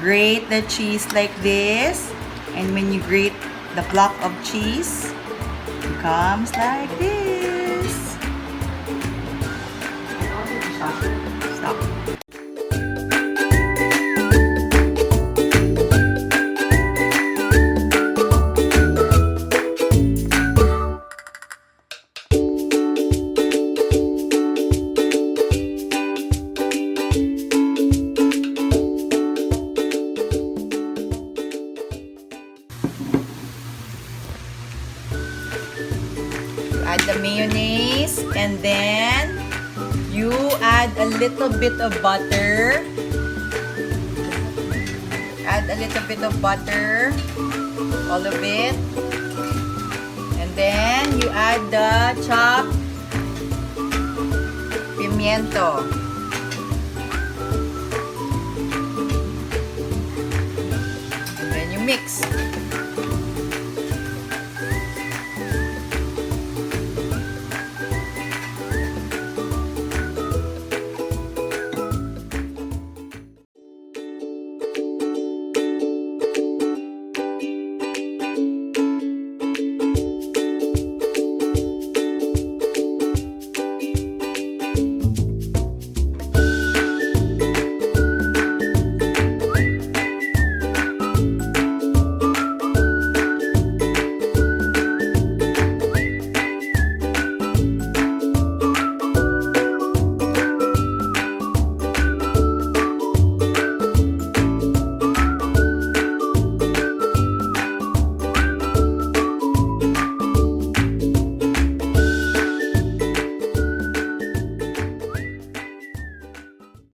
grate the cheese like this. And when you grate the block of cheese, it comes like this. Stop. Add the mayonnaise and then you add a little bit of butter. Add a little bit of butter, all of it. And then you add the chopped pimiento. And then you mix.